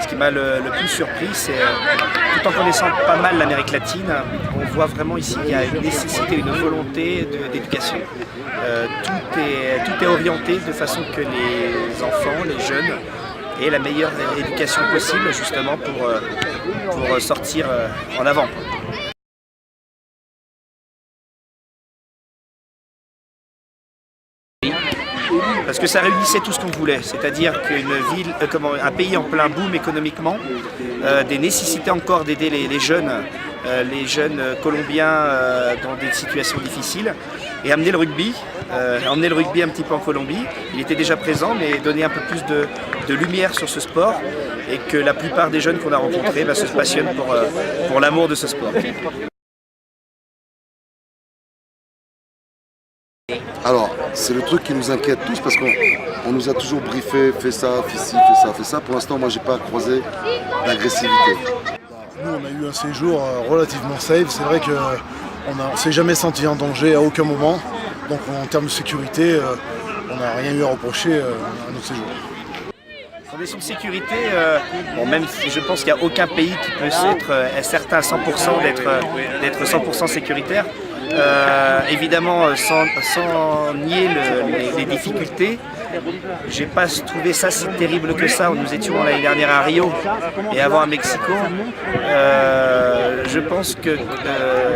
Ce qui m'a le plus surpris, c'est tout en connaissant pas mal l'Amérique latine, on voit vraiment ici qu'il y a une nécessité, une volonté d'éducation. Tout est orienté de façon que les enfants, les jeunes, aient la meilleure éducation possible justement pour sortir en avant. Parce que ça réunissait tout ce qu'on voulait, c'est-à-dire un pays en plein boom économiquement, des nécessités encore d'aider les jeunes colombiens dans des situations difficiles, et amener le rugby un petit peu en Colombie. Il était déjà présent, mais donner un peu plus de lumière sur ce sport, et que la plupart des jeunes qu'on a rencontrés se passionnent pour l'amour de ce sport. Alors, c'est le truc qui nous inquiète tous parce qu'on nous a toujours briefé, fais ça, fais ci, fais ça. Pour l'instant, moi, j'ai pas croisé d'agressivité. Nous, on a eu un séjour relativement safe. C'est vrai qu'on ne s'est jamais senti en danger à aucun moment. Donc, en termes de sécurité, on n'a rien eu à reprocher à notre séjour. En question de sécurité, même si je pense qu'il n'y a aucun pays qui peut être certain à 100% d'être 100% sécuritaire, évidemment sans nier les difficultés, j'ai pas trouvé ça si terrible que ça. Nous étions l'année dernière à Rio et avant à Mexico. Je pense que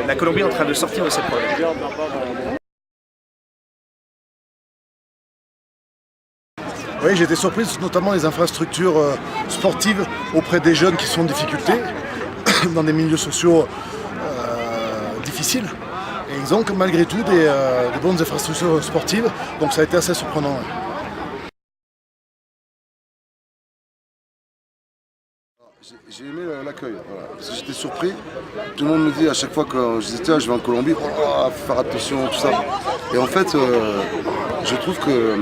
la Colombie est en train de sortir de ces problèmes. Oui, j'ai été surprise, notamment les infrastructures sportives auprès des jeunes qui sont en difficulté, dans des milieux sociaux difficiles. Et ils ont malgré tout des bonnes infrastructures sportives, donc ça a été assez surprenant. Ouais. J'ai aimé l'accueil, voilà. Parce que j'étais surpris. Tout le monde me dit à chaque fois que je disais tiens, je vais en Colombie, faut faire attention, tout ça. Et en fait, je trouve que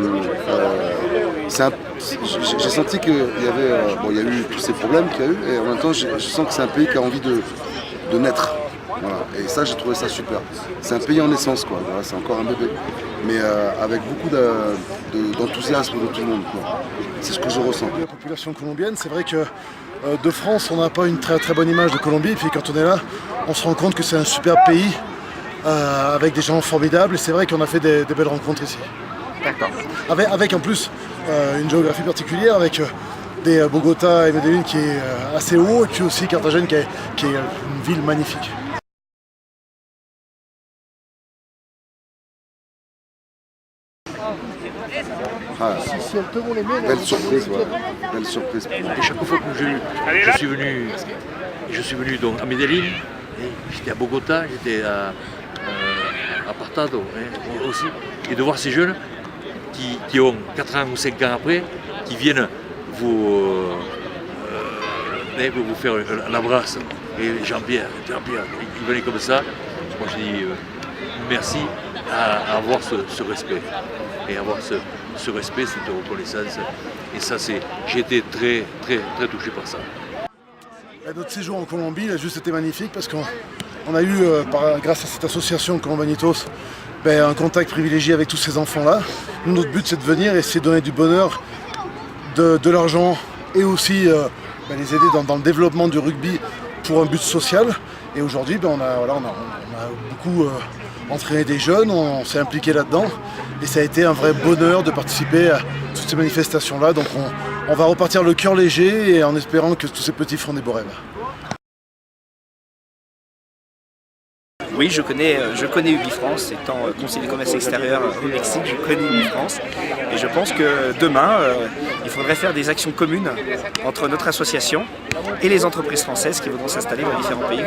j'ai senti qu'il y avait, il y a eu tous ces problèmes qu'il y a eu, et en même temps, je sens que c'est un pays qui a envie de naître. Voilà. Et ça, j'ai trouvé ça super. C'est un pays en naissance, quoi. Voilà, c'est encore un bébé, mais avec beaucoup d'enthousiasme de tout le monde, quoi. C'est ce que je ressens. La population colombienne, c'est vrai que de France, on n'a pas une très bonne image de Colombie. Et puis quand on est là, on se rend compte que c'est un super pays avec des gens formidables. Et c'est vrai qu'on a fait des belles rencontres ici. D'accord. Avec en plus une géographie particulière, avec des Bogota et Medellín qui est assez haut, et puis aussi Carthagène qui est une ville magnifique. Ah, belle surprise, ouais. Belle surprise. Et chaque fois que je suis venu donc à Medellín, j'étais à Bogota, j'étais à Apartado aussi, et de voir ces jeunes qui ont 4 ans ou 5 ans après, qui viennent vous faire l'abrace. Et Jean-Pierre, il venait comme ça. Moi je dis merci à avoir ce respect. Et avoir ce respect, cette reconnaissance. Et ça, j'ai été très touché par ça. Notre séjour en Colombie a juste été magnifique parce qu'on a eu, grâce à cette association Colombanitos, un contact privilégié avec tous ces enfants-là. Notre but, c'est de venir et c'est de donner du bonheur, de l'argent et aussi les aider dans le développement du rugby pour un but social. Et aujourd'hui, on a beaucoup entraîné des jeunes, on s'est impliqué là-dedans. Et ça a été un vrai bonheur de participer à toutes ces manifestations-là. Donc on va repartir le cœur léger et en espérant que tous ces petits feront des beaux rêves. Oui, je connais UbiFrance, étant conseiller de commerce extérieur au Mexique, je connais UbiFrance. Et je pense que demain, il faudrait faire des actions communes entre notre association et les entreprises françaises qui voudront s'installer dans différents pays.